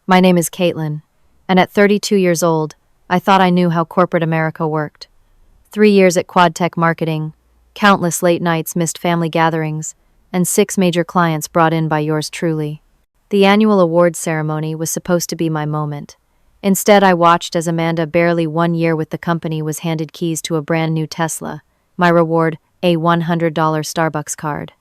My name is Katelyn, and at 32 years old, I thought I knew how corporate America worked. 3 years at QuadTech marketing, countless late nights missed family gatherings, and 6 major clients brought in by yours truly. The annual awards ceremony was supposed to be my moment. Instead, I watched as Amanda, barely 1 year with the company, was handed keys to a brand new Tesla. My reward, a $100 Starbucks card.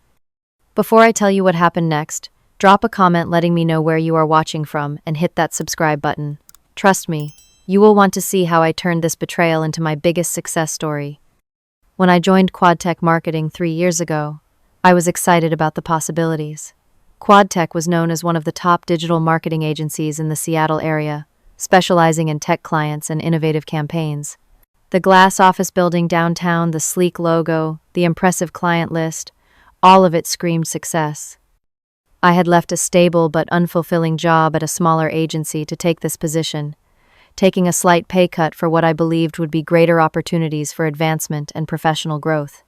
Before I tell you what happened next, drop a comment letting me know where you are watching from and hit that subscribe button. Trust me, you will want to see how I turned this betrayal into my biggest success story. When I joined QuadTech marketing 3 years ago, I was excited about the possibilities. QuadTech was known as one of the top digital marketing agencies in the Seattle area, specializing in tech clients and innovative campaigns. The glass office building downtown, the sleek logo, the impressive client list, all of it screamed success. I had left a stable but unfulfilling job at a smaller agency to take this position, taking a slight pay cut for what I believed would be greater opportunities for advancement and professional growth.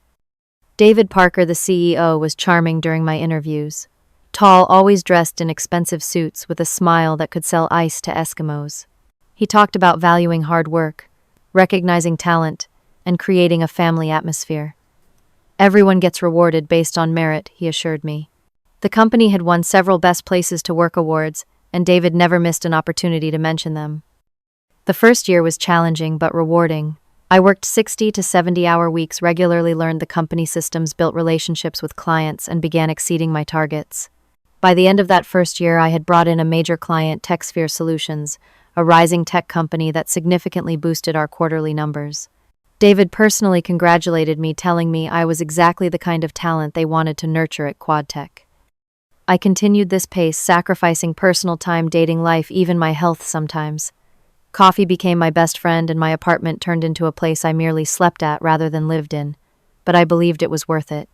David Parker, the CEO, was charming during my interviews. Tall, always dressed in expensive suits with a smile that could sell ice to Eskimos. He talked about valuing hard work, recognizing talent, and creating a family atmosphere. Everyone gets rewarded based on merit, he assured me. The company had won several Best Places to Work awards, and David never missed an opportunity to mention them. The first year was challenging but rewarding. I worked 60 to 70-hour weeks, regularly learned the company systems, built relationships with clients, and began exceeding my targets. By the end of that first year, I had brought in a major client, TechSphere Solutions, a rising tech company that significantly boosted our quarterly numbers. David personally congratulated me, telling me I was exactly the kind of talent they wanted to nurture at QuadTech. I continued this pace, sacrificing personal time, dating life, even my health sometimes. Coffee became my best friend, and my apartment turned into a place I merely slept at rather than lived in, but I believed it was worth it.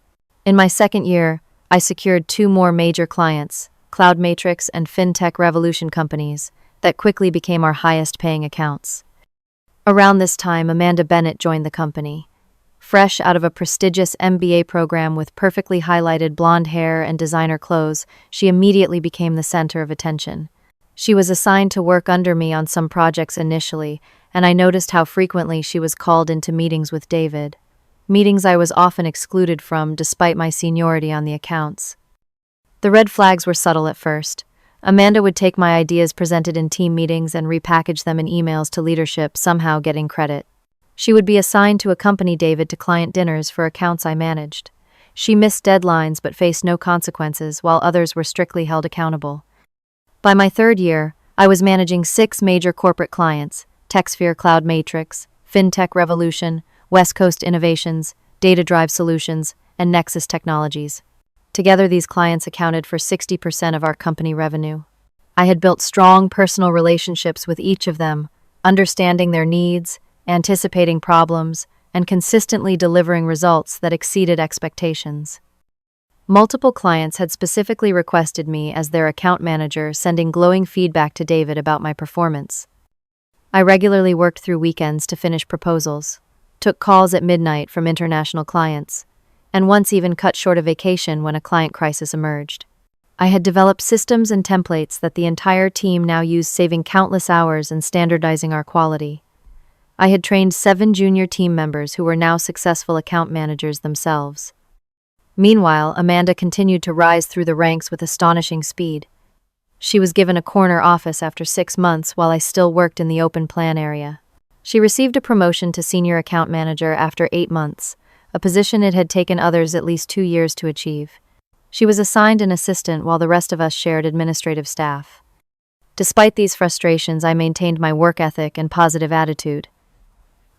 In my second year, I secured 2 more major clients, Cloud Matrix and FinTech Revolution companies, that quickly became our highest-paying accounts. Around this time, Amanda Bennett joined the company. Fresh out of a prestigious MBA program with perfectly highlighted blonde hair and designer clothes, she immediately became the center of attention. She was assigned to work under me on some projects initially, and I noticed how frequently she was called into meetings with David. Meetings I was often excluded from despite my seniority on the accounts. The red flags were subtle at first. Amanda would take my ideas presented in team meetings and repackage them in emails to leadership, somehow getting credit. She would be assigned to accompany David to client dinners for accounts I managed. She missed deadlines but faced no consequences, while others were strictly held accountable. By my third year, I was managing 6 major corporate clients: TechSphere Cloud Matrix, FinTech Revolution, West Coast Innovations, Data Drive Solutions, and Nexus Technologies. Together, these clients accounted for 60% of our company revenue. I had built strong personal relationships with each of them, understanding their needs, anticipating problems, and consistently delivering results that exceeded expectations. Multiple clients had specifically requested me as their account manager, sending glowing feedback to David about my performance. I regularly worked through weekends to finish proposals, took calls at midnight from international clients, and once even cut short a vacation when a client crisis emerged. I had developed systems and templates that the entire team now used, saving countless hours and standardizing our quality. I had trained 7 junior team members who were now successful account managers themselves. Meanwhile, Amanda continued to rise through the ranks with astonishing speed. She was given a corner office after 6 months while I still worked in the open plan area. She received a promotion to senior account manager after 8 months, a position it had taken others at least 2 years to achieve. She was assigned an assistant while the rest of us shared administrative staff. Despite these frustrations, I maintained my work ethic and positive attitude.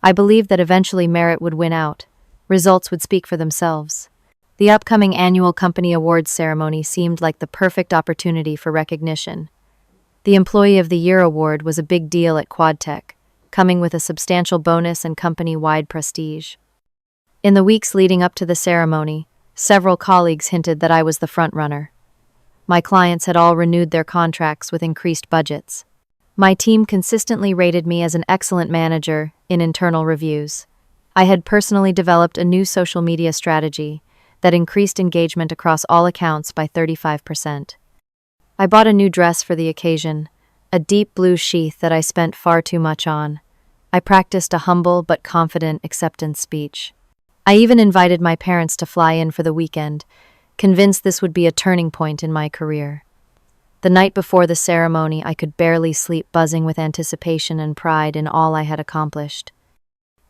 I believed that eventually merit would win out. Results would speak for themselves. The upcoming annual company awards ceremony seemed like the perfect opportunity for recognition. The Employee of the Year award was a big deal at QuadTech, coming with a substantial bonus and company-wide prestige. In the weeks leading up to the ceremony, several colleagues hinted that I was the front-runner. My clients had all renewed their contracts with increased budgets. My team consistently rated me as an excellent manager in internal reviews. I had personally developed a new social media strategy that increased engagement across all accounts by 35%. I bought a new dress for the occasion, a deep blue sheath that I spent far too much on. I practiced a humble but confident acceptance speech. I even invited my parents to fly in for the weekend, convinced this would be a turning point in my career. The night before the ceremony, I could barely sleep, buzzing with anticipation and pride in all I had accomplished.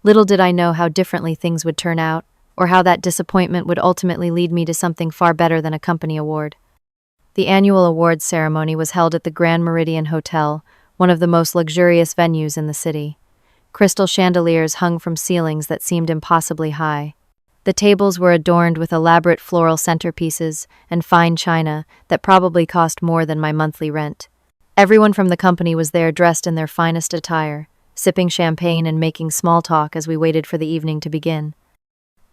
Little did I know how differently things would turn out, or how that disappointment would ultimately lead me to something far better than a company award. The annual awards ceremony was held at the Grand Meridian Hotel, one of the most luxurious venues in the city. Crystal chandeliers hung from ceilings that seemed impossibly high. The tables were adorned with elaborate floral centerpieces and fine china that probably cost more than my monthly rent. Everyone from the company was there dressed in their finest attire, sipping champagne and making small talk as we waited for the evening to begin.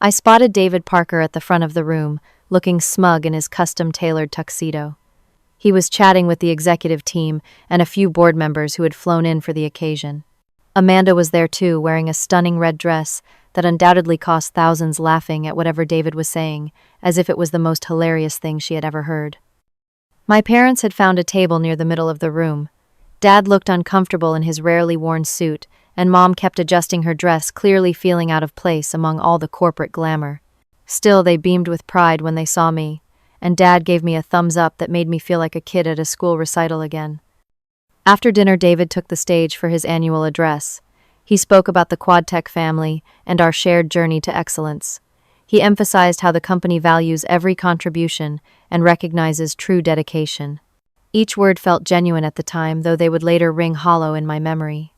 I spotted David Parker at the front of the room, looking smug in his custom-tailored tuxedo. He was chatting with the executive team and a few board members who had flown in for the occasion. Amanda was there too, wearing a stunning red dress that undoubtedly cost thousands, laughing at whatever David was saying, as if it was the most hilarious thing she had ever heard. My parents had found a table near the middle of the room. Dad looked uncomfortable in his rarely worn suit, and Mom kept adjusting her dress, clearly feeling out of place among all the corporate glamour. Still, they beamed with pride when they saw me, and Dad gave me a thumbs up that made me feel like a kid at a school recital again. After dinner, David took the stage for his annual address. He spoke about the QuadTech family and our shared journey to excellence. He emphasized how the company values every contribution and recognizes true dedication. Each word felt genuine at the time, though they would later ring hollow in my memory.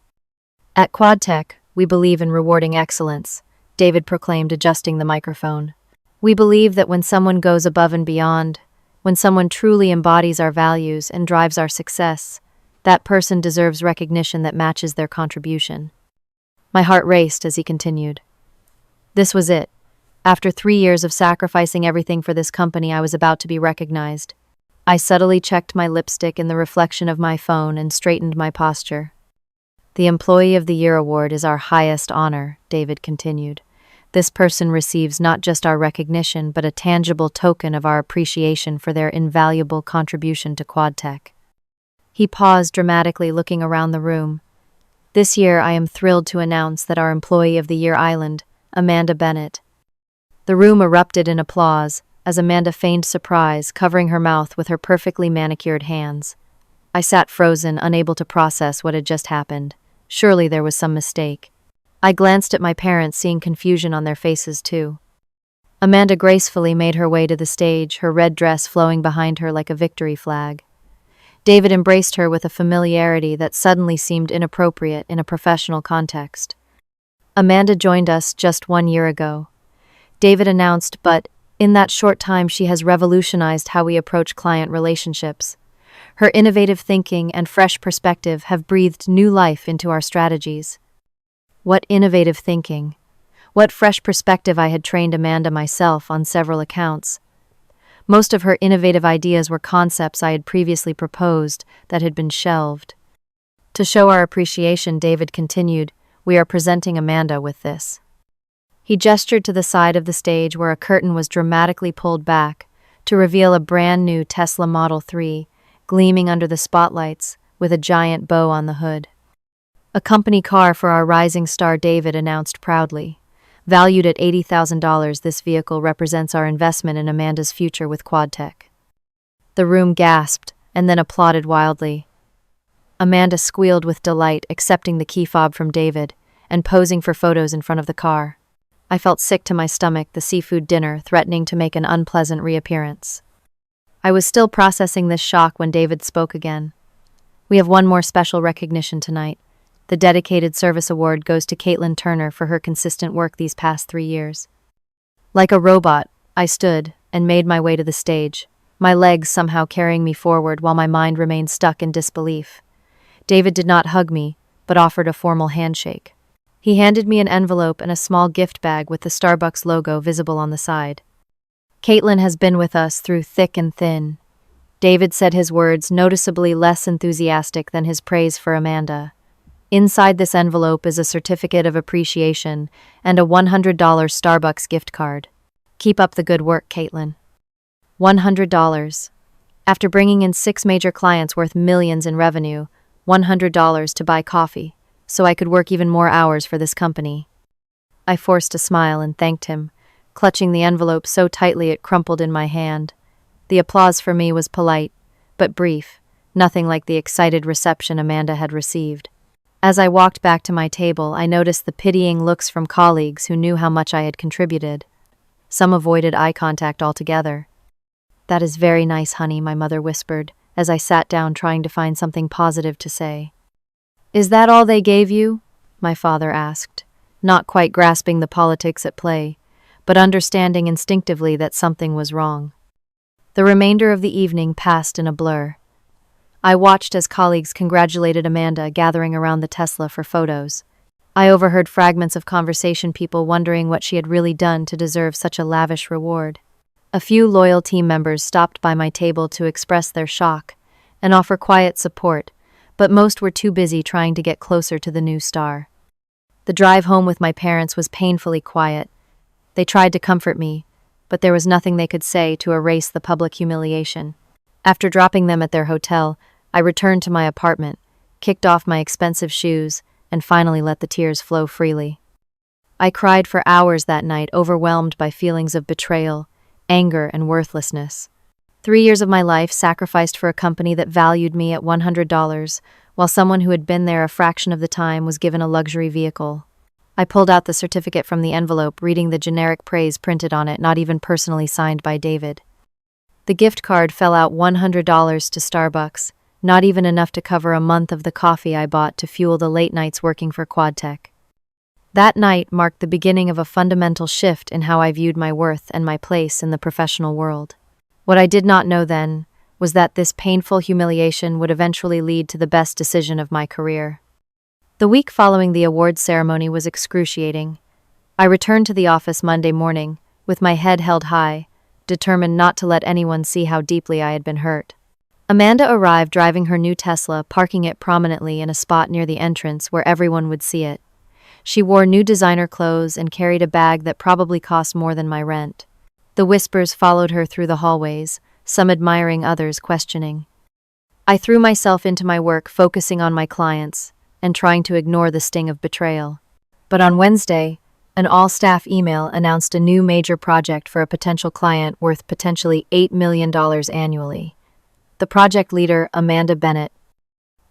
At QuadTech, we believe in rewarding excellence, David proclaimed, adjusting the microphone. We believe that when someone goes above and beyond, when someone truly embodies our values and drives our success, that person deserves recognition that matches their contribution. My heart raced as he continued. This was it. After 3 years of sacrificing everything for this company, I was about to be recognized. I subtly checked my lipstick in the reflection of my phone and straightened my posture. The Employee of the Year award is our highest honor, David continued. This person receives not just our recognition, but a tangible token of our appreciation for their invaluable contribution to QuadTech. He paused dramatically, looking around the room. This year, I am thrilled to announce that our Employee of the Year Island, Amanda Bennett. The room erupted in applause as Amanda feigned surprise, covering her mouth with her perfectly manicured hands. I sat frozen, unable to process what had just happened. Surely there was some mistake. I glanced at my parents, seeing confusion on their faces too. Amanda gracefully made her way to the stage, her red dress flowing behind her like a victory flag. David embraced her with a familiarity that suddenly seemed inappropriate in a professional context. Amanda joined us just 1 year ago, David announced, but in that short time she has revolutionized how we approach client relationships. Her innovative thinking and fresh perspective have breathed new life into our strategies. What innovative thinking! What fresh perspective! I had trained Amanda myself on several accounts. Most of her innovative ideas were concepts I had previously proposed that had been shelved. To show our appreciation, David continued, "We are presenting Amanda with this." He gestured to the side of the stage where a curtain was dramatically pulled back to reveal a brand new Tesla Model 3, gleaming under the spotlights with a giant bow on the hood. A company car for our rising star, David announced proudly. Valued at $80,000, this vehicle represents our investment in Amanda's future with QuadTech. The room gasped and then applauded wildly. Amanda squealed with delight, accepting the key fob from David and posing for photos in front of the car. I felt sick to my stomach, the seafood dinner threatening to make an unpleasant reappearance. I was still processing this shock when David spoke again. "We have one more special recognition tonight. The Dedicated Service Award goes to Katelyn Turner for her consistent work these past 3 years." Like a robot, I stood and made my way to the stage, my legs somehow carrying me forward while my mind remained stuck in disbelief. David did not hug me, but offered a formal handshake. He handed me an envelope and a small gift bag with the Starbucks logo visible on the side. "Katelyn has been with us through thick and thin." David said, his words noticeably less enthusiastic than his praise for Amanda. Inside this envelope is a certificate of appreciation and a $100 Starbucks gift card. "Keep up the good work, Katelyn." $100. After bringing in 6 major clients worth millions in revenue, $100 to buy coffee, so I could work even more hours for this company. I forced a smile and thanked him, clutching the envelope so tightly it crumpled in my hand. The applause for me was polite, but brief, nothing like the excited reception Amanda had received. As I walked back to my table, I noticed the pitying looks from colleagues who knew how much I had contributed. Some avoided eye contact altogether. "That is very nice, honey," my mother whispered, as I sat down trying to find something positive to say. "Is that all they gave you?" my father asked, not quite grasping the politics at play, but understanding instinctively that something was wrong. The remainder of the evening passed in a blur. I watched as colleagues congratulated Amanda, gathering around the Tesla for photos. I overheard fragments of conversation, people wondering what she had really done to deserve such a lavish reward. A few loyal team members stopped by my table to express their shock and offer quiet support, but most were too busy trying to get closer to the new star. The drive home with my parents was painfully quiet. They tried to comfort me, but there was nothing they could say to erase the public humiliation. After dropping them at their hotel, I returned to my apartment, kicked off my expensive shoes, and finally let the tears flow freely. I cried for hours that night, overwhelmed by feelings of betrayal, anger, and worthlessness. 3 years of my life sacrificed for a company that valued me at $100, while someone who had been there a fraction of the time was given a luxury vehicle. I pulled out the certificate from the envelope, reading the generic praise printed on it, not even personally signed by David. The gift card fell out $100 to Starbucks, not even enough to cover a month of the coffee I bought to fuel the late nights working for QuadTech. That night marked the beginning of a fundamental shift in how I viewed my worth and my place in the professional world. What I did not know then was that this painful humiliation would eventually lead to the best decision of my career. The week following the awards ceremony was excruciating. I returned to the office Monday morning, with my head held high, determined not to let anyone see how deeply I had been hurt. Amanda arrived driving her new Tesla, parking it prominently in a spot near the entrance where everyone would see it. She wore new designer clothes and carried a bag that probably cost more than my rent. The whispers followed her through the hallways, some admiring, others questioning. I threw myself into my work, focusing on my clients and trying to ignore the sting of betrayal. But on Wednesday, an all-staff email announced a new major project for a potential client worth potentially $8 million annually. The project leader, Amanda Bennett.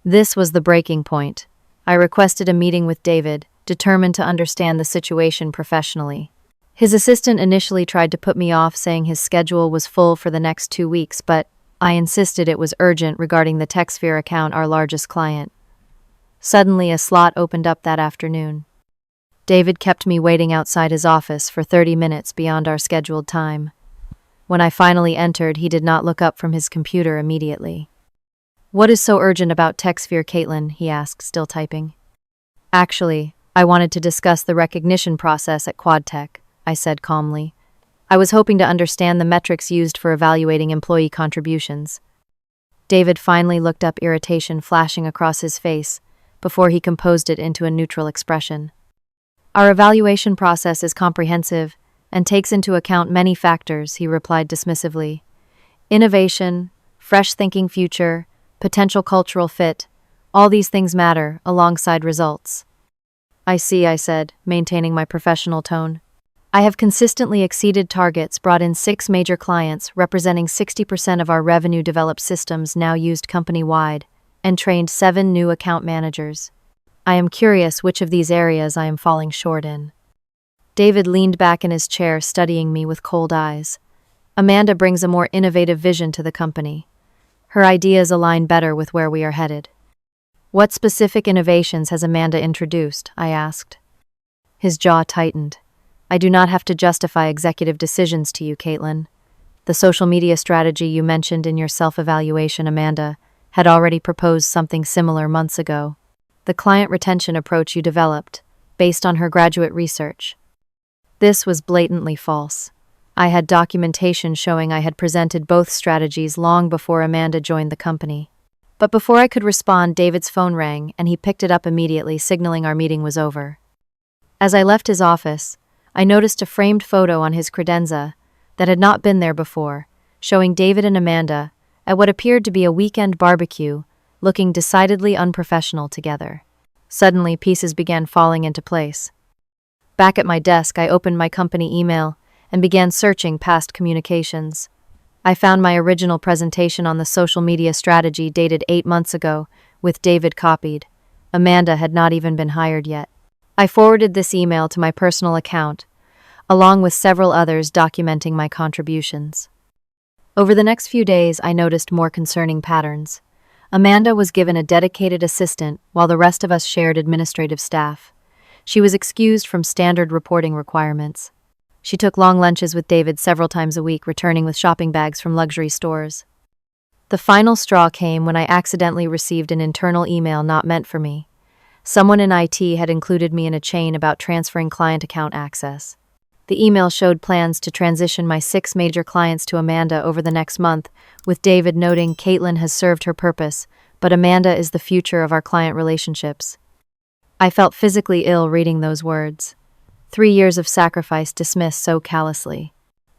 This was the breaking point. I requested a meeting with David, determined to understand the situation professionally. His assistant initially tried to put me off, saying his schedule was full for the next 2 weeks, but I insisted it was urgent regarding the TechSphere account, our largest client. Suddenly, a slot opened up that afternoon. David kept me waiting outside his office for 30 minutes beyond our scheduled time. When I finally entered, he did not look up from his computer immediately. "What is so urgent about TechSphere, Katelyn?" he asked, still typing. "Actually, I wanted to discuss the recognition process at QuadTech," I said calmly. "I was hoping to understand the metrics used for evaluating employee contributions." David finally looked up, irritation flashing across his face, before he composed it into a neutral expression. "Our evaluation process is comprehensive and takes into account many factors," he replied dismissively. "Innovation, fresh thinking, future, potential cultural fit, all these things matter alongside results." "I see," I said, maintaining my professional tone. "I have consistently exceeded targets, brought in 6 major clients representing 60% of our revenue, developed systems now used company-wide, and trained 7 new account managers. I am curious which of these areas I am falling short in." David leaned back in his chair, studying me with cold eyes. "Amanda brings a more innovative vision to the company. Her ideas align better with where we are headed." "What specific innovations has Amanda introduced?" I asked. His jaw tightened. "I do not have to justify executive decisions to you, Katelyn. The social media strategy you mentioned in your self-evaluation, Amanda, had already proposed something similar months ago. The client retention approach you developed, based on her graduate research." This was blatantly false. I had documentation showing I had presented both strategies long before Amanda joined the company. But before I could respond, David's phone rang, and he picked it up immediately, signaling our meeting was over. As I left his office, I noticed a framed photo on his credenza that had not been there before, showing David and Amanda at what appeared to be a weekend barbecue looking decidedly unprofessional together. Suddenly, pieces began falling into place. Back at my desk, I opened my company email and began searching past communications. I found my original presentation on the social media strategy dated 8 months ago, with David copied. Amanda had not even been hired yet. I forwarded this email to my personal account, along with several others documenting my contributions. Over the next few days, I noticed more concerning patterns. Amanda was given a dedicated assistant while the rest of us shared administrative staff. She was excused from standard reporting requirements. She took long lunches with David several times a week, returning with shopping bags from luxury stores. The final straw came when I accidentally received an internal email not meant for me. Someone in IT had included me in a chain about transferring client account access. The email showed plans to transition my 6 major clients to Amanda over the next month, with David noting Katelyn has served her purpose, but Amanda is the future of our client relationships. I felt physically ill reading those words. 3 years of sacrifice dismissed so callously.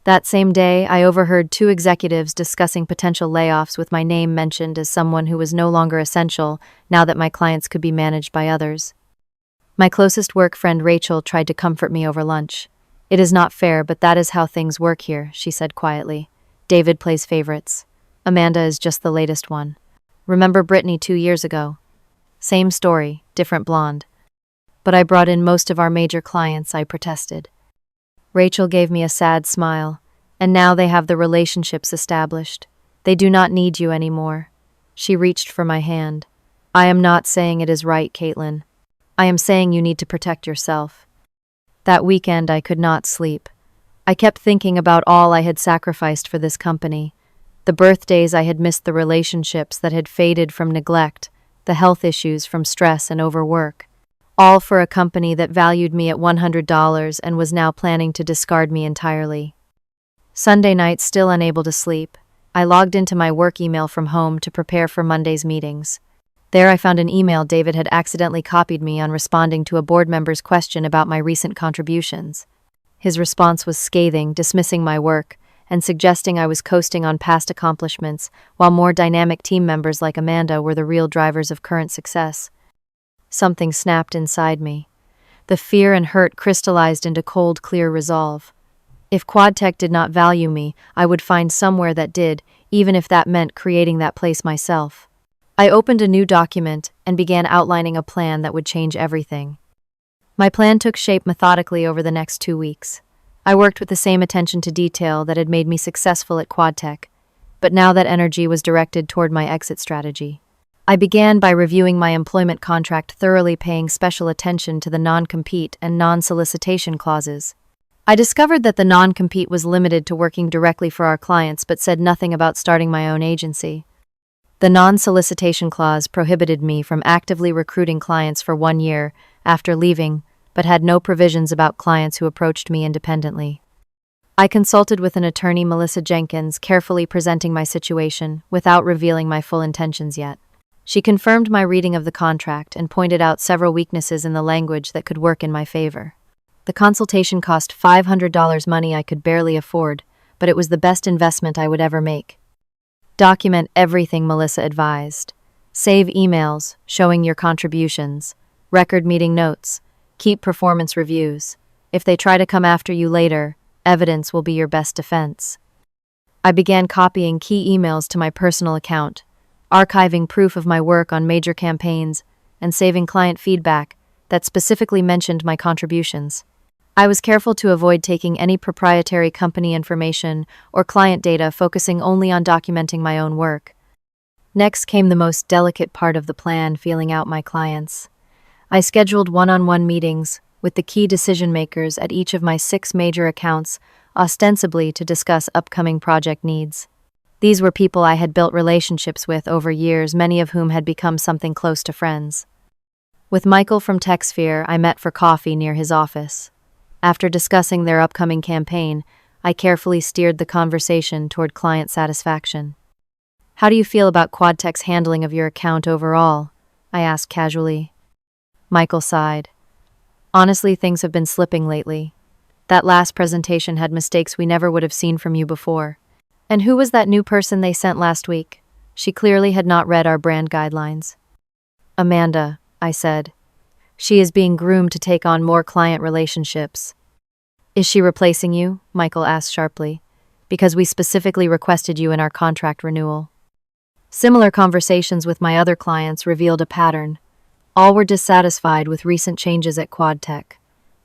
That same day, I overheard 2 executives discussing potential layoffs with my name mentioned as someone who was no longer essential now that my clients could be managed by others. My closest work friend Rachel tried to comfort me over lunch. "It is not fair, but that is how things work here," she said quietly. "David plays favorites. Amanda is just the latest one. Remember Brittany 2 years ago? Same story, different blonde. But I brought in most of our major clients," I protested. Rachel gave me a sad smile. "And now they have the relationships established. They do not need you anymore." She reached for my hand. "I am not saying it is right, Katelyn. I am saying you need to protect yourself." That weekend, I could not sleep. I kept thinking about all I had sacrificed for this company. The birthdays I had missed, the relationships that had faded from neglect, the health issues from stress and overwork. All for a company that valued me at $100 and was now planning to discard me entirely. Sunday night, still unable to sleep, I logged into my work email from home to prepare for Monday's meetings. There I found an email David had accidentally copied me on responding to a board member's question about my recent contributions. His response was scathing, dismissing my work, and suggesting I was coasting on past accomplishments, while more dynamic team members like Amanda were the real drivers of current success. Something snapped inside me. The fear and hurt crystallized into cold, clear resolve. If QuadTech did not value me, I would find somewhere that did, even if that meant creating that place myself. I opened a new document and began outlining a plan that would change everything. My plan took shape methodically over the next 2 weeks. I worked with the same attention to detail that had made me successful at QuadTech, but now that energy was directed toward my exit strategy. I began by reviewing my employment contract, thoroughly paying special attention to the non-compete and non-solicitation clauses. I discovered that the non-compete was limited to working directly for our clients but said nothing about starting my own agency. The non-solicitation clause prohibited me from actively recruiting clients for 1 year after leaving, but had no provisions about clients who approached me independently. I consulted with an attorney, Melissa Jenkins, carefully presenting my situation without revealing my full intentions yet. She confirmed my reading of the contract and pointed out several weaknesses in the language that could work in my favor. The consultation cost $500, money I could barely afford, but it was the best investment I would ever make. Document everything, Melissa advised. Save emails showing your contributions, record meeting notes, keep performance reviews. If they try to come after you later, evidence will be your best defense. I began copying key emails to my personal account, archiving proof of my work on major campaigns, and saving client feedback that specifically mentioned my contributions. I was careful to avoid taking any proprietary company information or client data, focusing only on documenting my own work. Next came the most delicate part of the plan, feeling out my clients. I scheduled one-on-one meetings with the key decision-makers at each of my 6 major accounts, ostensibly to discuss upcoming project needs. These were people I had built relationships with over years, many of whom had become something close to friends. With Michael from TechSphere, I met for coffee near his office. After discussing their upcoming campaign, I carefully steered the conversation toward client satisfaction. "How do you feel about QuadTech's handling of your account overall?" I asked casually. Michael sighed. "Honestly, things have been slipping lately. That last presentation had mistakes we never would have seen from you before. And who was that new person they sent last week? She clearly had not read our brand guidelines. Amanda, I said. She is being groomed to take on more client relationships. Is she replacing you? Michael asked sharply. Because we specifically requested you in our contract renewal. Similar conversations with my other clients revealed a pattern. All were dissatisfied with recent changes at QuadTech.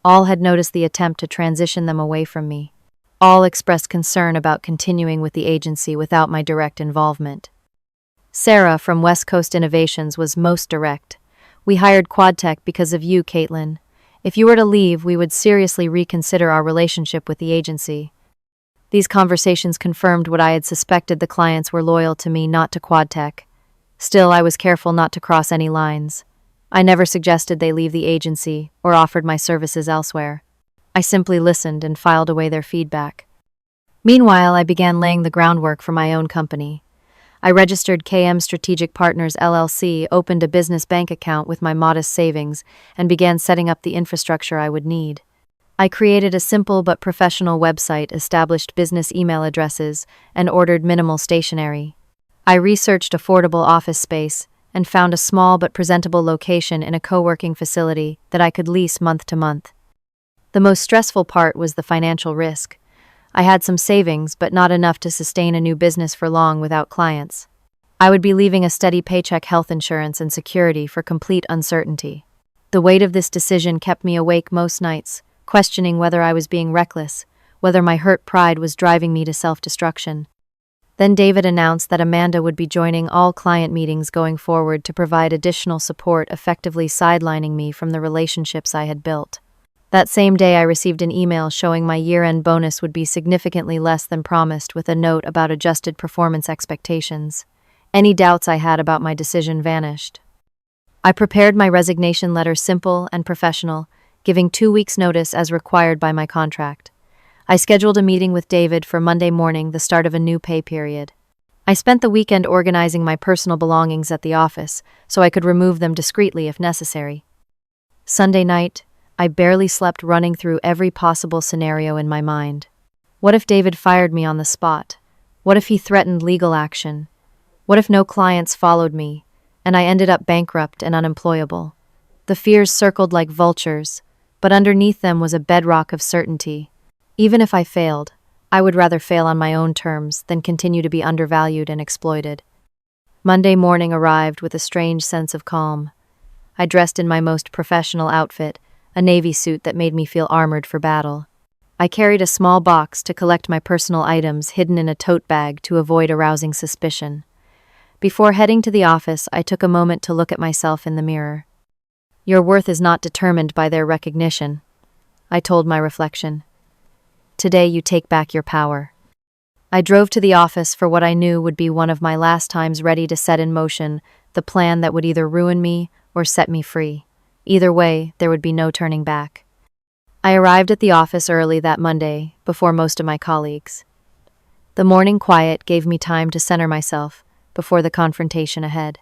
All had noticed the attempt to transition them away from me. All expressed concern about continuing with the agency without my direct involvement. Sarah from West Coast Innovations was most direct. We hired QuadTech because of you, Katelyn. If you were to leave, we would seriously reconsider our relationship with the agency. These conversations confirmed what I had suspected: the clients were loyal to me, not to QuadTech. Still, I was careful not to cross any lines. I never suggested they leave the agency or offered my services elsewhere. I simply listened and filed away their feedback. Meanwhile, I began laying the groundwork for my own company. I registered KM Strategic Partners LLC, opened a business bank account with my modest savings, and began setting up the infrastructure I would need. I created a simple but professional website, established business email addresses, and ordered minimal stationery. I researched affordable office space and found a small but presentable location in a co-working facility that I could lease month to month. The most stressful part was the financial risk. I had some savings, but not enough to sustain a new business for long without clients. I would be leaving a steady paycheck, health insurance, and security for complete uncertainty. The weight of this decision kept me awake most nights, questioning whether I was being reckless, whether my hurt pride was driving me to self-destruction. Then David announced that Amanda would be joining all client meetings going forward to provide additional support, effectively sidelining me from the relationships I had built. That same day, I received an email showing my year-end bonus would be significantly less than promised, with a note about adjusted performance expectations. Any doubts I had about my decision vanished. I prepared my resignation letter simple and professional, giving 2 weeks' notice as required by my contract. I scheduled a meeting with David for Monday morning, the start of a new pay period. I spent the weekend organizing my personal belongings at the office so I could remove them discreetly if necessary. Sunday night, I barely slept, running through every possible scenario in my mind. What if David fired me on the spot? What if he threatened legal action? What if no clients followed me, and I ended up bankrupt and unemployable? The fears circled like vultures, but underneath them was a bedrock of certainty. Even if I failed, I would rather fail on my own terms than continue to be undervalued and exploited. Monday morning arrived with a strange sense of calm. I dressed in my most professional outfit, a navy suit that made me feel armored for battle. I carried a small box to collect my personal items hidden in a tote bag to avoid arousing suspicion. Before heading to the office, I took a moment to look at myself in the mirror. Your worth is not determined by their recognition, I told my reflection. Today you take back your power. I drove to the office for what I knew would be one of my last times, ready to set in motion the plan that would either ruin me or set me free. Either way, there would be no turning back. I arrived at the office early that Monday, before most of my colleagues. The morning quiet gave me time to center myself before the confrontation ahead.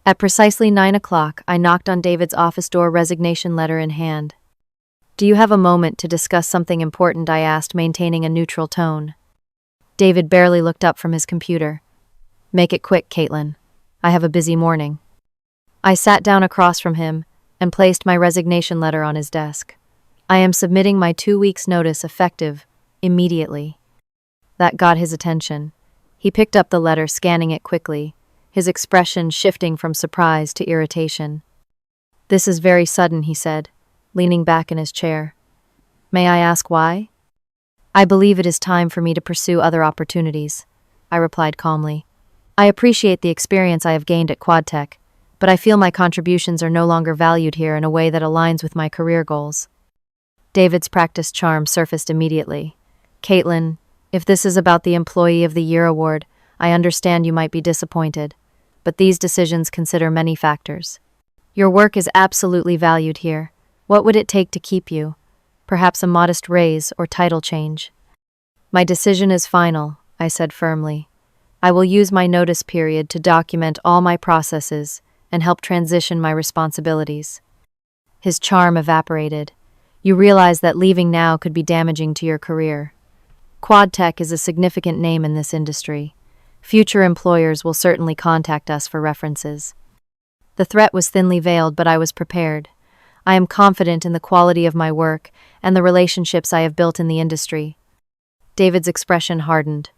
At precisely 9 o'clock, I knocked on David's office door, resignation letter in hand. Do you have a moment to discuss something important? I asked, maintaining a neutral tone. David barely looked up from his computer. Make it quick, Katelyn. I have a busy morning. I sat down across from him and placed my resignation letter on his desk. I am submitting my 2 weeks' notice, effective immediately. That got his attention. He picked up the letter, scanning it quickly, his expression shifting from surprise to irritation. This is very sudden, he said, leaning back in his chair. May I ask why? I believe it is time for me to pursue other opportunities, I replied calmly. I appreciate the experience I have gained at QuadTech, but I feel my contributions are no longer valued here in a way that aligns with my career goals. David's practiced charm surfaced immediately. Katelyn, if this is about the Employee of the Year award, I understand you might be disappointed, but these decisions consider many factors. Your work is absolutely valued here. What would it take to keep you? Perhaps a modest raise or title change. My decision is final, I said firmly. I will use my notice period to document all my processes and help transition my responsibilities. His charm evaporated. You realize that leaving now could be damaging to your career. QuadTech is a significant name in this industry. Future employers will certainly contact us for references. The threat was thinly veiled, but I was prepared. I am confident in the quality of my work and the relationships I have built in the industry. David's expression hardened.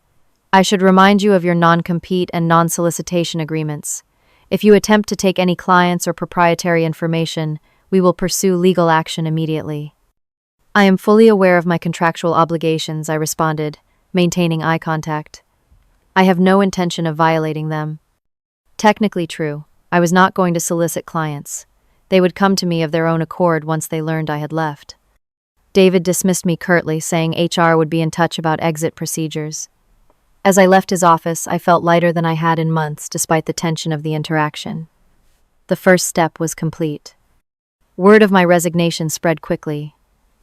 I should remind you of your non-compete and non-solicitation agreements. If you attempt to take any clients or proprietary information, we will pursue legal action immediately. I am fully aware of my contractual obligations, I responded, maintaining eye contact. I have no intention of violating them. Technically true. I was not going to solicit clients. They would come to me of their own accord once they learned I had left. David dismissed me curtly, saying HR would be in touch about exit procedures. As I left his office, I felt lighter than I had in months, despite the tension of the interaction. The first step was complete. Word of my resignation spread quickly.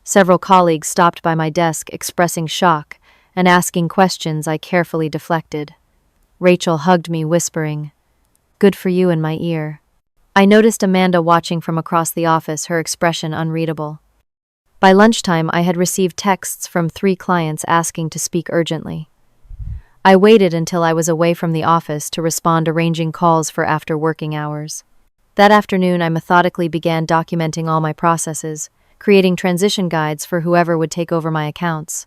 Several colleagues stopped by my desk expressing shock and asking questions I carefully deflected. Rachel hugged me, whispering, "Good for you," in my ear. I noticed Amanda watching from across the office, her expression unreadable. By lunchtime, I had received texts from 3 clients asking to speak urgently. I waited until I was away from the office to respond, arranging calls for after working hours. That afternoon, I methodically began documenting all my processes, creating transition guides for whoever would take over my accounts.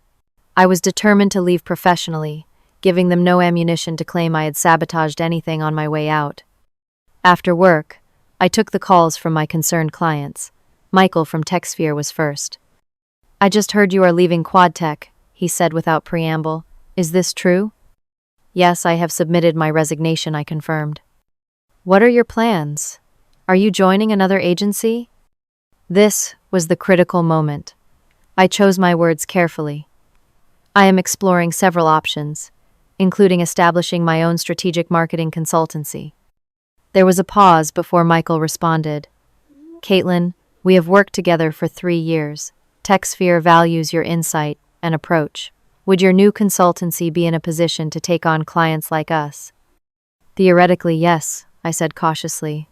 I was determined to leave professionally, giving them no ammunition to claim I had sabotaged anything on my way out. After work, I took the calls from my concerned clients. Michael from TechSphere was first. "I just heard you are leaving QuadTech," he said without preamble. "Is this true?" "Yes, I have submitted my resignation," I confirmed. "What are your plans? Are you joining another agency?" This was the critical moment. I chose my words carefully. I am exploring several options, including establishing my own strategic marketing consultancy. There was a pause before Michael responded. "Katelyn, we have worked together for 3 years. TechSphere values your insight and approach. Would your new consultancy be in a position to take on clients like us?" "Theoretically, yes," I said cautiously.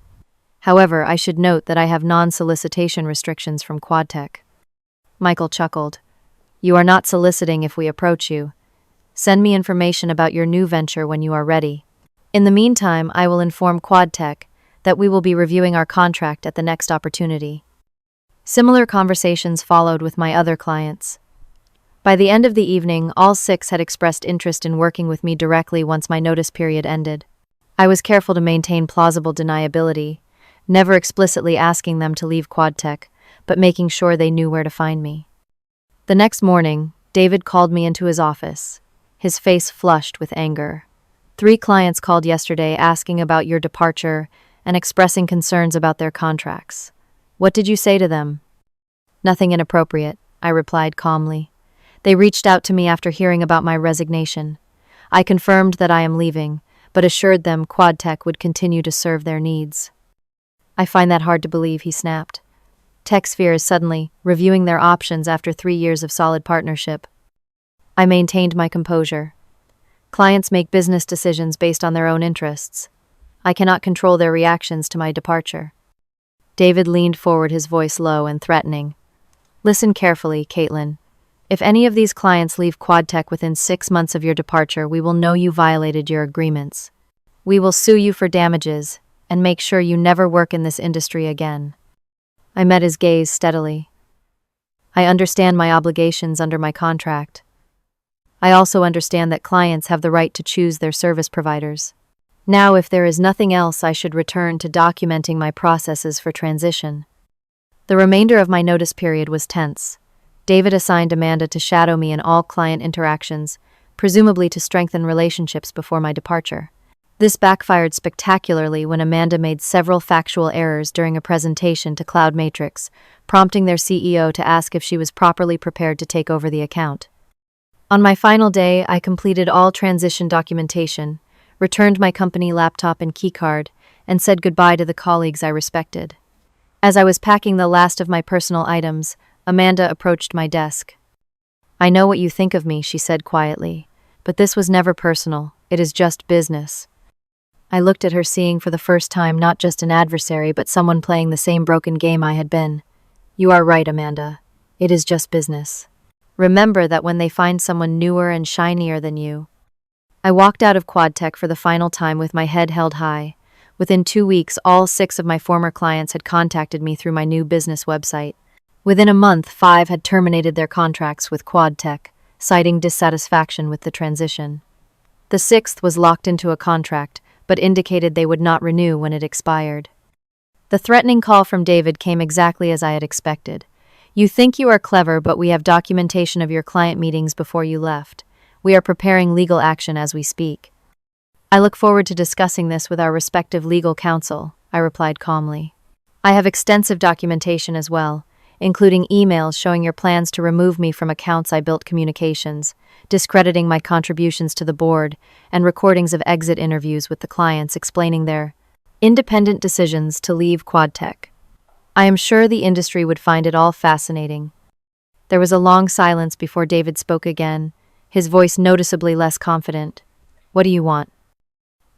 "However, I should note that I have non-solicitation restrictions from QuadTech." Michael chuckled. "You are not soliciting if we approach you. Send me information about your new venture when you are ready. In the meantime, I will inform QuadTech that we will be reviewing our contract at the next opportunity." Similar conversations followed with my other clients. By the end of the evening, all 6 had expressed interest in working with me directly once my notice period ended. I was careful to maintain plausible deniability, never explicitly asking them to leave QuadTech, but making sure they knew where to find me. The next morning, David called me into his office, his face flushed with anger. "3 clients called yesterday asking about your departure and expressing concerns about their contracts. What did you say to them?" "Nothing inappropriate," I replied calmly. "They reached out to me after hearing about my resignation. I confirmed that I am leaving, but assured them QuadTech would continue to serve their needs." "I find that hard to believe," he snapped. "TechSphere is suddenly reviewing their options after 3 years of solid partnership." I maintained my composure. Clients make business decisions based on their own interests. I cannot control their reactions to my departure. David leaned forward, his voice low and threatening. "Listen carefully, Katelyn. If any of these clients leave QuadTech within 6 months of your departure, we will know you violated your agreements. We will sue you for damages and make sure you never work in this industry again." I met his gaze steadily. "I understand my obligations under my contract. I also understand that clients have the right to choose their service providers. Now, if there is nothing else, I should return to documenting my processes for transition." The remainder of my notice period was tense. David assigned Amanda to shadow me in all client interactions, presumably to strengthen relationships before my departure. This backfired spectacularly when Amanda made several factual errors during a presentation to Cloud Matrix, prompting their CEO to ask if she was properly prepared to take over the account. On my final day, I completed all transition documentation, returned my company laptop and keycard, and said goodbye to the colleagues I respected. As I was packing the last of my personal items, Amanda approached my desk. "I know what you think of me," she said quietly, "but this was never personal. It is just business." I looked at her, seeing for the first time not just an adversary, but someone playing the same broken game I had been. "You are right, Amanda. It is just business. Remember that when they find someone newer and shinier than you, I walked out of QuadTech for the final time with my head held high. Within 2 weeks, all 6 of my former clients had contacted me through my new business website. Within a month, 5 had terminated their contracts with QuadTech, citing dissatisfaction with the transition. The 6th was locked into a contract, but indicated they would not renew when it expired. The threatening call from David came exactly as I had expected. "You think you are clever, but we have documentation of your client meetings before you left. We are preparing legal action as we speak." "I look forward to discussing this with our respective legal counsel," I replied calmly. "I have extensive documentation as well, including emails showing your plans to remove me from accounts I built communications, discrediting my contributions to the board, and recordings of exit interviews with the clients explaining their independent decisions to leave QuadTech. I am sure the industry would find it all fascinating." There was a long silence before David spoke again, his voice noticeably less confident. "What do you want?"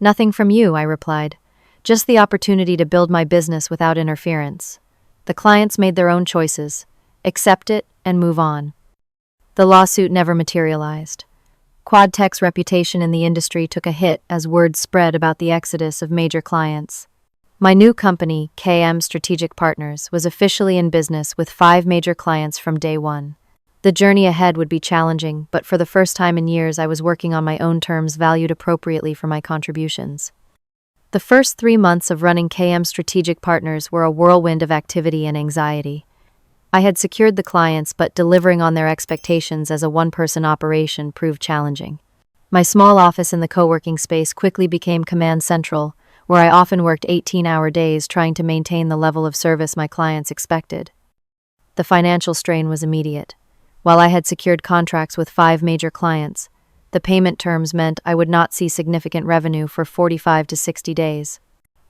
"Nothing from you," I replied. "Just the opportunity to build my business without interference. The clients made their own choices. Accept it and move on." The lawsuit never materialized. QuadTech's reputation in the industry took a hit as word spread about the exodus of major clients. My new company, KM Strategic Partners, was officially in business with 5 major clients from day one. The journey ahead would be challenging, but for the first time in years I was working on my own terms, valued appropriately for my contributions. The first 3 months of running KM Strategic Partners were a whirlwind of activity and anxiety. I had secured the clients, but delivering on their expectations as a one-person operation proved challenging. My small office in the co-working space quickly became command central, where I often worked 18-hour days trying to maintain the level of service my clients expected. The financial strain was immediate. While I had secured contracts with 5 major clients, the payment terms meant I would not see significant revenue for 45 to 60 days.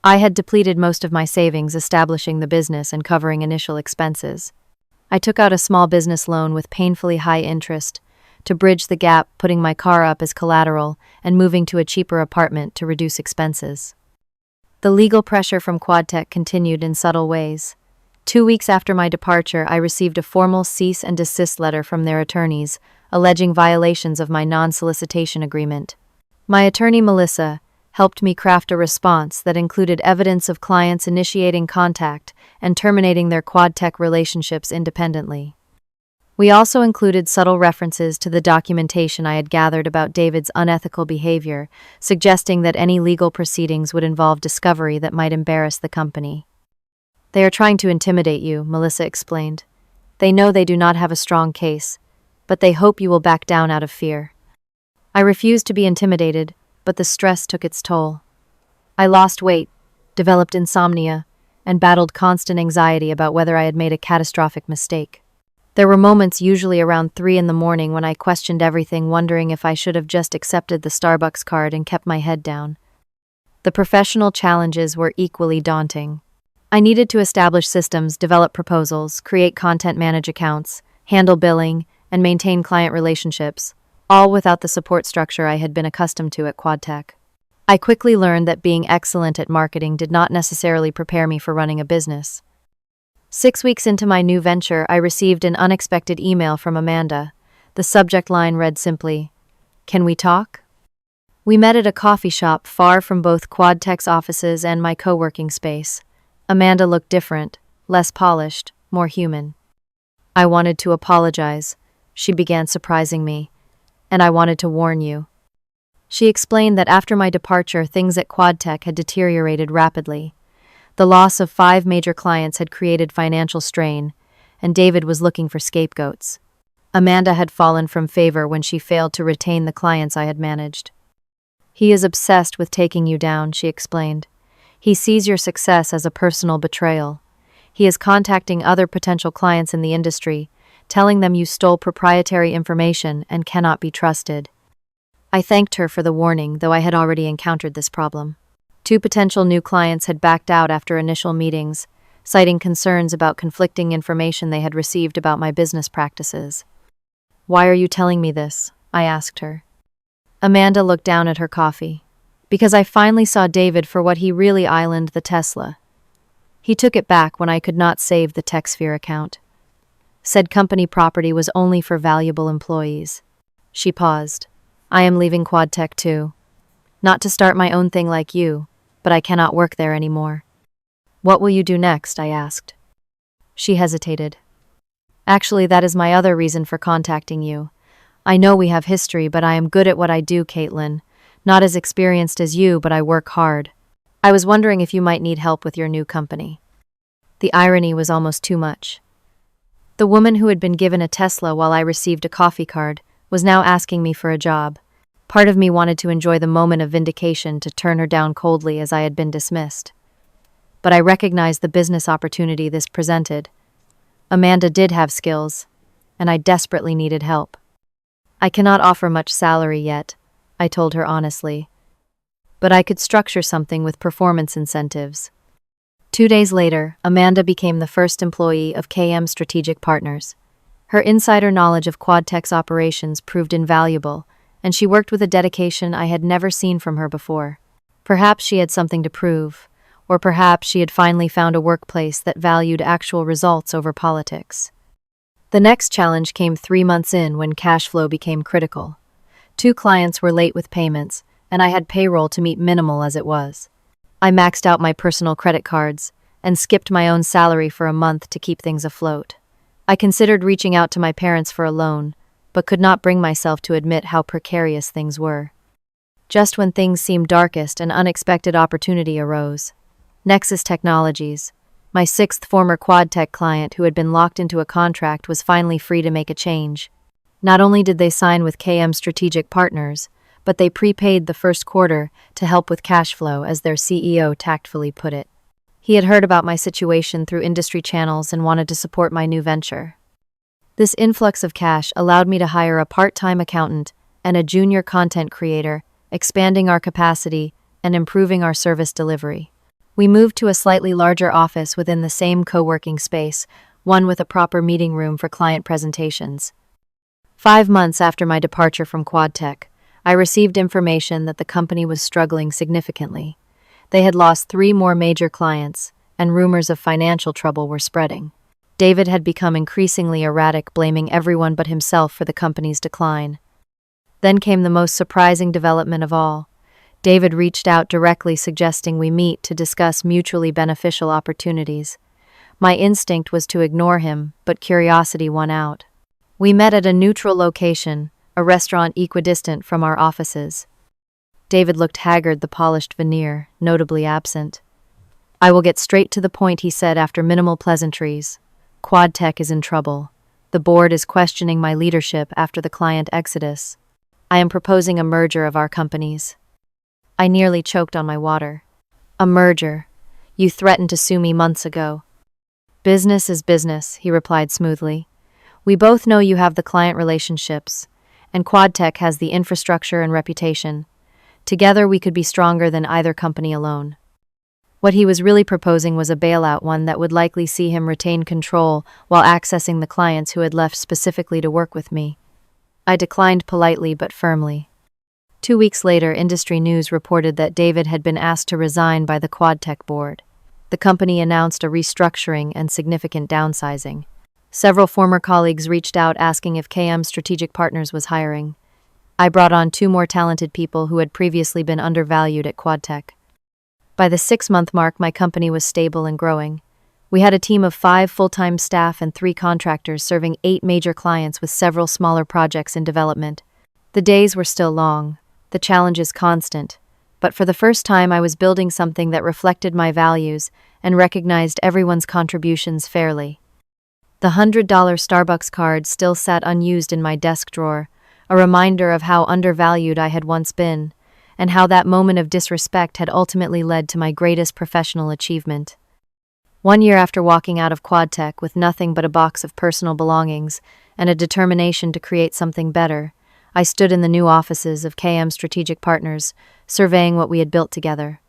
I had depleted most of my savings establishing the business and covering initial expenses. I took out a small business loan with painfully high interest to bridge the gap, putting my car up as collateral and moving to a cheaper apartment to reduce expenses. The legal pressure from QuadTech continued in subtle ways. 2 weeks after my departure, I received a formal cease and desist letter from their attorneys, alleging violations of my non-solicitation agreement. My attorney, Melissa, helped me craft a response that included evidence of clients initiating contact and terminating their QuadTech relationships independently. We also included subtle references to the documentation I had gathered about David's unethical behavior, suggesting that any legal proceedings would involve discovery that might embarrass the company. "They are trying to intimidate you," Melissa explained. "They know they do not have a strong case, but they hope you will back down out of fear." I refused to be intimidated, but the stress took its toll. I lost weight, developed insomnia, and battled constant anxiety about whether I had made a catastrophic mistake. There were moments, usually around 3 in the morning, when I questioned everything, wondering if I should have just accepted the Starbucks card and kept my head down. The professional challenges were equally daunting. I needed to establish systems, develop proposals, create content, manage accounts, handle billing, and maintain client relationships, all without the support structure I had been accustomed to at QuadTech. I quickly learned that being excellent at marketing did not necessarily prepare me for running a business. 6 weeks into my new venture, I received an unexpected email from Amanda. The subject line read simply, "Can we talk?" We met at a coffee shop far from both QuadTech's offices and my co-working space. Amanda looked different, less polished, more human. "I wanted to apologize," she began, surprising me, "and I wanted to warn you." She explained that after my departure, things at QuadTech had deteriorated rapidly. The loss of 5 major clients had created financial strain, and David was looking for scapegoats. Amanda had fallen from favor when she failed to retain the clients I had managed. "He is obsessed with taking you down," she explained. "He sees your success as a personal betrayal. He is contacting other potential clients in the industry, telling them you stole proprietary information and cannot be trusted." I thanked her for the warning, though I had already encountered this problem. 2 potential new clients had backed out after initial meetings, citing concerns about conflicting information they had received about my business practices. "Why are you telling me this?" I asked her. Amanda looked down at her coffee. "Because I finally saw David for what he really islanded the Tesla. He took it back when I could not save the TechSphere account. Said company property was only for valuable employees." She paused. I am leaving QuadTech too. Not to start my own thing like you, but I cannot work there anymore. What will you do next? I asked. She hesitated. Actually, that is my other reason for contacting you. I know we have history, but I am good at what I do, Katelyn. Not as experienced as you, but I work hard. I was wondering if you might need help with your new company. The irony was almost too much. The woman who had been given a Tesla while I received a coffee card was now asking me for a job. Part of me wanted to enjoy the moment of vindication to turn her down coldly as I had been dismissed. But I recognized the business opportunity this presented. Amanda did have skills, and I desperately needed help. I cannot offer much salary yet, I told her honestly, but I could structure something with performance incentives. 2 days later, Amanda became the first employee of KM Strategic Partners. Her insider knowledge of QuadTech's operations proved invaluable, and she worked with a dedication I had never seen from her before. Perhaps she had something to prove, or perhaps she had finally found a workplace that valued actual results over politics. The next challenge came 3 months in when cash flow became critical. 2 clients were late with payments, and I had payroll to meet minimal as it was. I maxed out my personal credit cards and skipped my own salary for a month to keep things afloat. I considered reaching out to my parents for a loan, but could not bring myself to admit how precarious things were. Just when things seemed darkest, an unexpected opportunity arose. Nexus Technologies, my 6th former QuadTech client who had been locked into a contract, was finally free to make a change. Not only did they sign with KM Strategic Partners, but they prepaid the first quarter to help with cash flow, as their CEO tactfully put it. He had heard about my situation through industry channels and wanted to support my new venture. This influx of cash allowed me to hire a part-time accountant and a junior content creator, expanding our capacity and improving our service delivery. We moved to a slightly larger office within the same co-working space, one with a proper meeting room for client presentations. 5 months after my departure from QuadTech, I received information that the company was struggling significantly. They had lost 3 more major clients, and rumors of financial trouble were spreading. David had become increasingly erratic, blaming everyone but himself for the company's decline. Then came the most surprising development of all. David reached out directly, suggesting we meet to discuss mutually beneficial opportunities. My instinct was to ignore him, but curiosity won out. We met at a neutral location, a restaurant equidistant from our offices. David looked haggard, the polished veneer notably absent. "I will get straight to the point," he said after minimal pleasantries. "QuadTech is in trouble. The board is questioning my leadership after the client exodus. I am proposing a merger of our companies." I nearly choked on my water. "A merger? You threatened to sue me months ago." "Business is business," he replied smoothly. "We both know you have the client relationships, and QuadTech has the infrastructure and reputation. Together we could be stronger than either company alone." What he was really proposing was a bailout, one that would likely see him retain control while accessing the clients who had left specifically to work with me. I declined politely but firmly. 2 weeks later, industry news reported that David had been asked to resign by the QuadTech board. The company announced a restructuring and significant downsizing. Several former colleagues reached out asking if KM Strategic Partners was hiring. I brought on 2 more talented people who had previously been undervalued at QuadTech. By the 6-month mark, my company was stable and growing. We had a team of 5 full-time staff and 3 contractors serving 8 major clients with several smaller projects in development. The days were still long, the challenges constant, but for the first time I was building something that reflected my values and recognized everyone's contributions fairly. The $100 Starbucks card still sat unused in my desk drawer, a reminder of how undervalued I had once been, and how that moment of disrespect had ultimately led to my greatest professional achievement. 1 year after walking out of QuadTech with nothing but a box of personal belongings and a determination to create something better, I stood in the new offices of KM Strategic Partners, surveying what we had built together.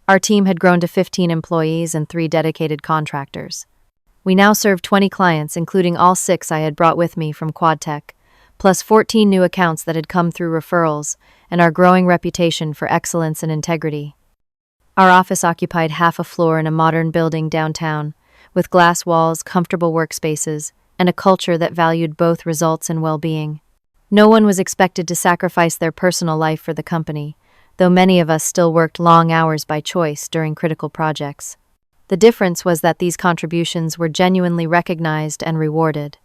Our team had grown to 15 employees and 3 dedicated contractors. We now serve 20 clients, including all 6 I had brought with me from QuadTech, plus 14 new accounts that had come through referrals, and our growing reputation for excellence and integrity. Our office occupied half a floor in a modern building downtown, with glass walls, comfortable workspaces, and a culture that valued both results and well-being. No one was expected to sacrifice their personal life for the company, though many of us still worked long hours by choice during critical projects. The difference was that these contributions were genuinely recognized and rewarded.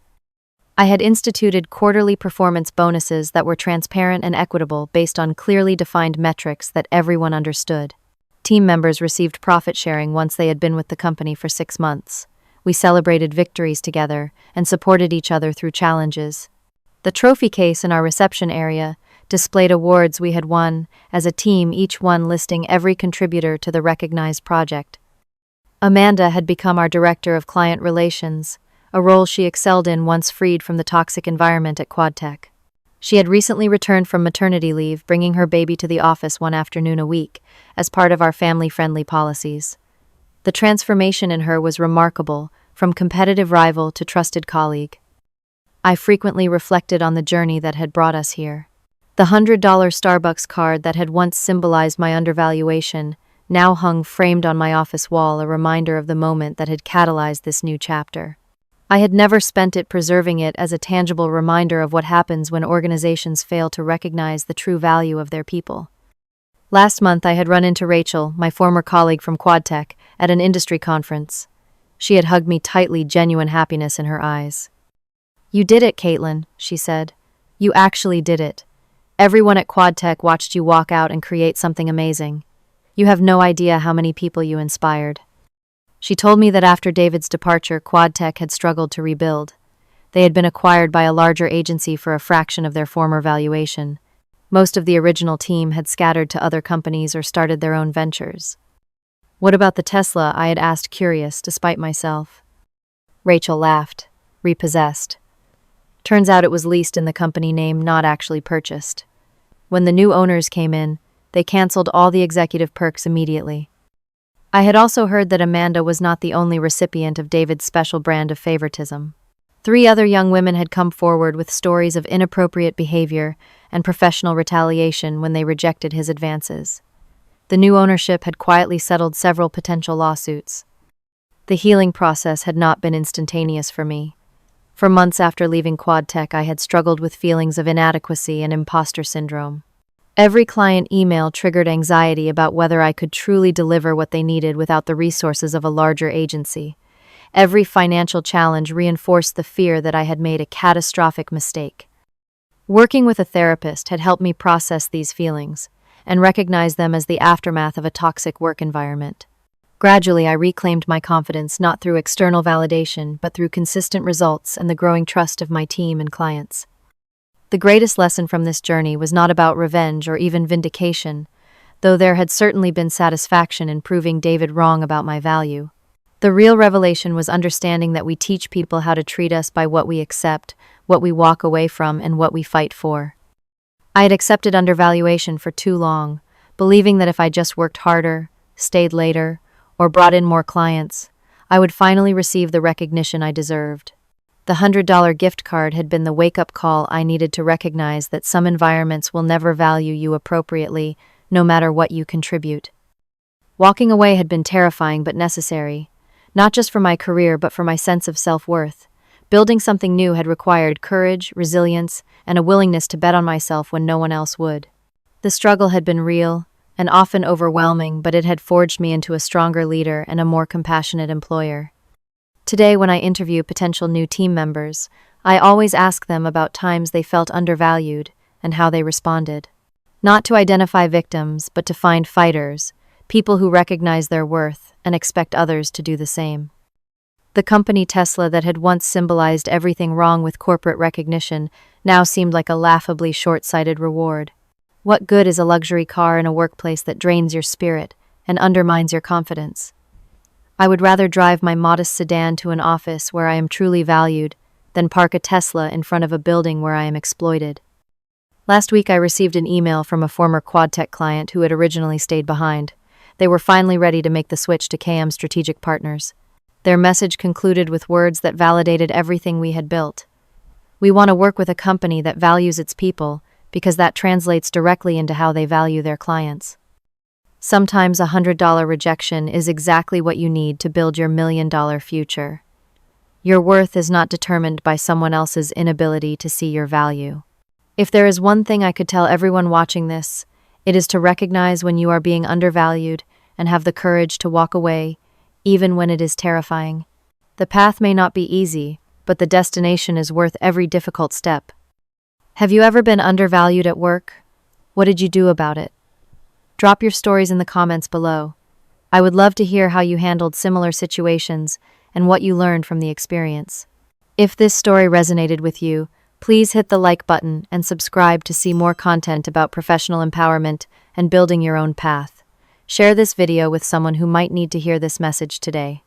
I had instituted quarterly performance bonuses that were transparent and equitable based on clearly defined metrics that everyone understood. Team members received profit sharing once they had been with the company for 6 months. We celebrated victories together and supported each other through challenges. The trophy case in our reception area displayed awards we had won as a team, each one listing every contributor to the recognized project. Amanda had become our director of client relations, a role she excelled in once freed from the toxic environment at QuadTech. She had recently returned from maternity leave, bringing her baby to the office one afternoon a week as part of our family-friendly policies. The transformation in her was remarkable, from competitive rival to trusted colleague. I frequently reflected on the journey that had brought us here. The $100 Starbucks card that had once symbolized my undervaluation now hung framed on my office wall, a reminder of the moment that had catalyzed this new chapter. I had never spent it preserving it as a tangible reminder of what happens when organizations fail to recognize the true value of their people. Last month, I had run into Rachel, my former colleague from QuadTech, at an industry conference. She had hugged me tightly, genuine happiness in her eyes. "You did it, Katelyn," she said. "You actually did it. Everyone at QuadTech watched you walk out and create something amazing. You have no idea how many people you inspired." She told me that after David's departure, QuadTech had struggled to rebuild. They had been acquired by a larger agency for a fraction of their former valuation. Most of the original team had scattered to other companies or started their own ventures. "What about the Tesla?" I had asked, curious, despite myself. Rachel laughed. "Repossessed. Turns out it was leased in the company name, not actually purchased. When the new owners came in, they canceled all the executive perks immediately." I had also heard that Amanda was not the only recipient of David's special brand of favoritism. 3 other young women had come forward with stories of inappropriate behavior and professional retaliation when they rejected his advances. The new ownership had quietly settled several potential lawsuits. The healing process had not been instantaneous for me. For months after leaving QuadTech, I had struggled with feelings of inadequacy and imposter syndrome. Every client email triggered anxiety about whether I could truly deliver what they needed without the resources of a larger agency. Every financial challenge reinforced the fear that I had made a catastrophic mistake. Working with a therapist had helped me process these feelings and recognize them as the aftermath of a toxic work environment. Gradually, I reclaimed my confidence not through external validation, but through consistent results and the growing trust of my team and clients. The greatest lesson from this journey was not about revenge or even vindication, though there had certainly been satisfaction in proving David wrong about my value. The real revelation was understanding that we teach people how to treat us by what we accept, what we walk away from, and what we fight for. I had accepted undervaluation for too long, believing that if I just worked harder, stayed later, or brought in more clients, I would finally receive the recognition I deserved. The $100 gift card had been the wake-up call I needed to recognize that some environments will never value you appropriately, no matter what you contribute. Walking away had been terrifying but necessary, not just for my career but for my sense of self-worth. Building something new had required courage, resilience, and a willingness to bet on myself when no one else would. The struggle had been real and often overwhelming, but it had forged me into a stronger leader and a more compassionate employer. Today, when I interview potential new team members, I always ask them about times they felt undervalued and how they responded. Not to identify victims, but to find fighters, people who recognize their worth and expect others to do the same. The company Tesla that had once symbolized everything wrong with corporate recognition now seemed like a laughably short-sighted reward. What good is a luxury car in a workplace that drains your spirit and undermines your confidence? I would rather drive my modest sedan to an office where I am truly valued than park a Tesla in front of a building where I am exploited. Last week, I received an email from a former QuadTech client who had originally stayed behind. They were finally ready to make the switch to KM Strategic Partners. Their message concluded with words that validated everything we had built. "We want to work with a company that values its people because that translates directly into how they value their clients." Sometimes a $100 rejection is exactly what you need to build your $1 million future. Your worth is not determined by someone else's inability to see your value. If there is one thing I could tell everyone watching this, it is to recognize when you are being undervalued and have the courage to walk away, even when it is terrifying. The path may not be easy, but the destination is worth every difficult step. Have you ever been undervalued at work? What did you do about it? Drop your stories in the comments below. I would love to hear how you handled similar situations and what you learned from the experience. If this story resonated with you, please hit the like button and subscribe to see more content about professional empowerment and building your own path. Share this video with someone who might need to hear this message today.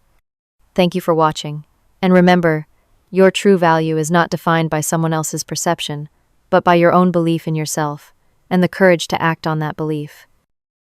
Thank you for watching. And remember, your true value is not defined by someone else's perception, but by your own belief in yourself and the courage to act on that belief.